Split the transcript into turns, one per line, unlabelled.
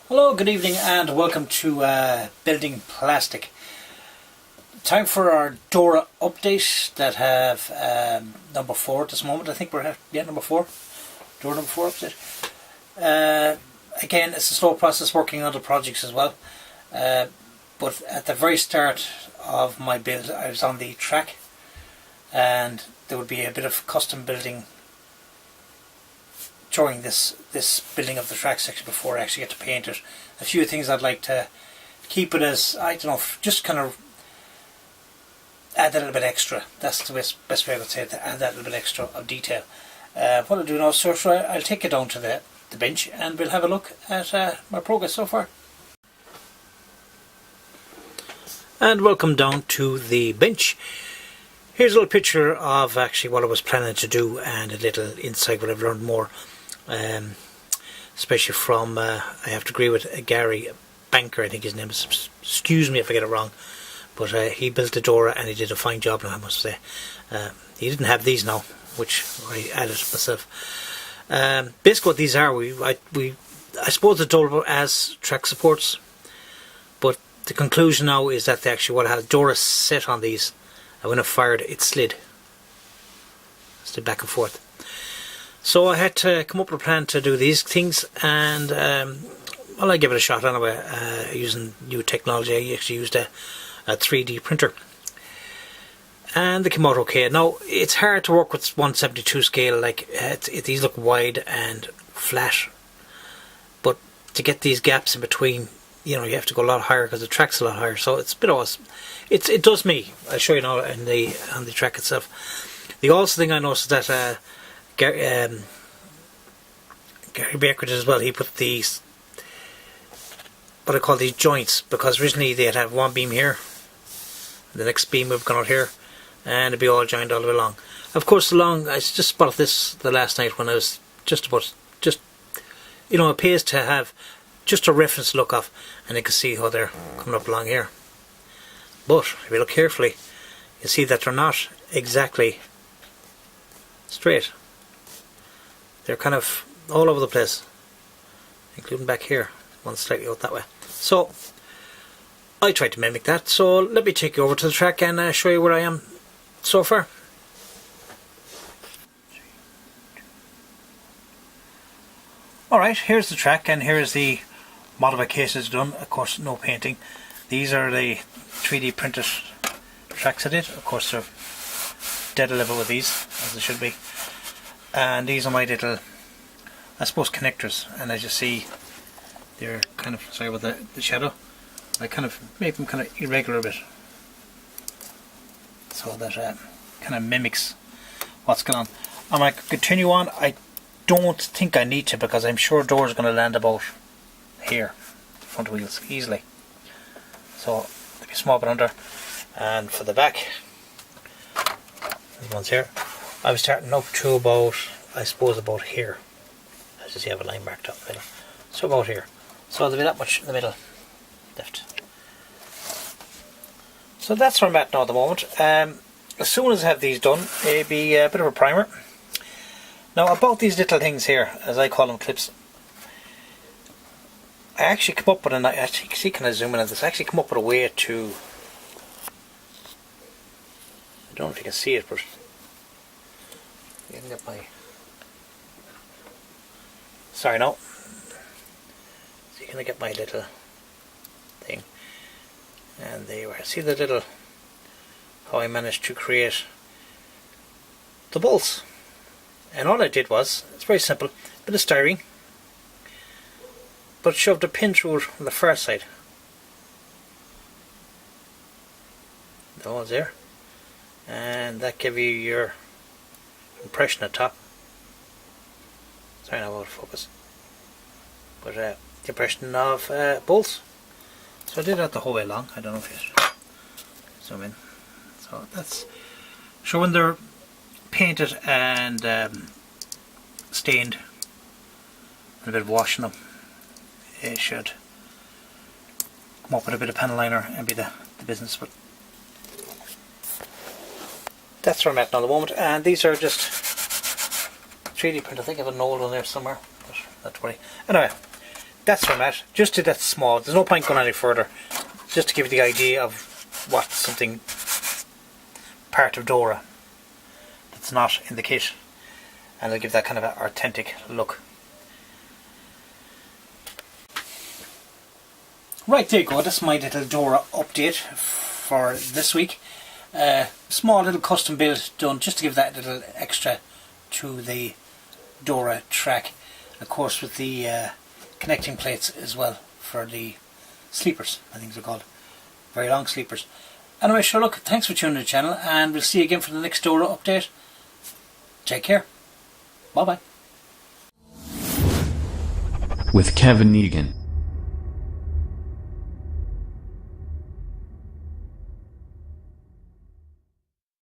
Hello, good evening and welcome to Building Plastic. Time for our Dora update that have number 4 at this moment. I think we're at number 4. Dora number 4 update. Again, it's a slow process working on the projects as well. But at the very start of my build I was on the track and there would be a bit of custom building during this building of the track section before I actually get to paint it. A few things I'd like to keep it as, I don't know, just kind of add a little bit extra. That's the best way I would say it, to add that little bit extra of detail. What I'll do now, so I'll take it down to the bench and we'll have a look at my progress so far. And welcome down to the bench. Here's a little picture of actually what I was planning to do and a little insight what I've learned more. Especially from, I have to agree with Gary Banker, I think his name is, excuse me if I get it wrong, but he built a Dora and he did a fine job, I must say. He didn't have these now, which I added myself. Basically what these are, I suppose they're double as track supports, but the conclusion now is that they actually what I had Dora set on these, and when I fired it slid back and forth. So I had to come up with a plan to do these things, and well, I gave it a shot anyway, using new technology. I actually used a 3D printer, and they came out okay. Now it's hard to work with 1/72 scale, like these look wide and flat, but to get these gaps in between, you know, you have to go a lot higher because the track's a lot higher. So it's a bit awesome. It does me. I'll show you now on the track itself. The also thing I noticed is that Gary Baker did as well. He put these, what I call these joints, because originally they'd have one beam here, the next beam would have gone out here, and it'd be all joined all the way along. Of course, I just spotted this the last night when I was just you know, it pays to have just a reference to look off, and you can see how they're coming up along here. But if you look carefully, you see that they're not exactly straight. They're kind of all over the place, including back here, one slightly out that way. So I tried to mimic that, so let me take you over to the track and show you where I am so far. Alright, here's the track and here's the modifications done. Of course, no painting. These are the 3D printed tracks I did. Of course, they're dead level with these, as they should be. And these are my little, I suppose, connectors, and as you see they're kind of, sorry about the shadow, I kind of make them kind of irregular a bit so that kind of mimics what's going on. I'm going to continue on. I don't think I need to, because I'm sure Dora's going to land about here, front wheels, easily. So there'll be a small bit under, and for the back, these ones here, I was starting up to about, I suppose, about here. As you see, I have a line marked up in the middle. So about here. So there'll be that much in the middle left. So that's where I'm at now at the moment. As soon as I have these done, it'll be a bit of a primer. Now about these little things here, as I call them, clips, I actually come up with a, actually, you can see, can I zoom in on this? I actually come up with a way to, I don't know if you can see it, but you can get my, sorry no, so you can get my little thing, and there you are. See the little, how I managed to create the bolts. And all I did was, it's very simple, a bit of styrene, but shoved a pin through it on the far side. That one's there, and that gave you your impression at top. Sorry, now out of focus. But the impression of bolts. So I did that the whole way along. I don't know if you zoom in. So that's, so when they're painted and stained and a bit of washing them, it should come up with a bit of panel liner and be the business. But that's where I'm at now at the moment, and these are just 3D print. I think I have an old one there somewhere, but not to worry. Anyway, that's where I'm at. Just did that small. There's no point going any further. Just to give you the idea of what something part of Dora that's not in the kit, and it'll give that kind of an authentic look. Right, there you go. That's my little Dora update for this week. Small little custom build done just to give that little extra to the Dora track. Of course, with the connecting plates as well for the sleepers, I think they're called. Very long sleepers. Anyway, sure, look, thanks for tuning in the channel, and we'll see you again for the next Dora update. Take care. Bye bye.
With Kevin Egan.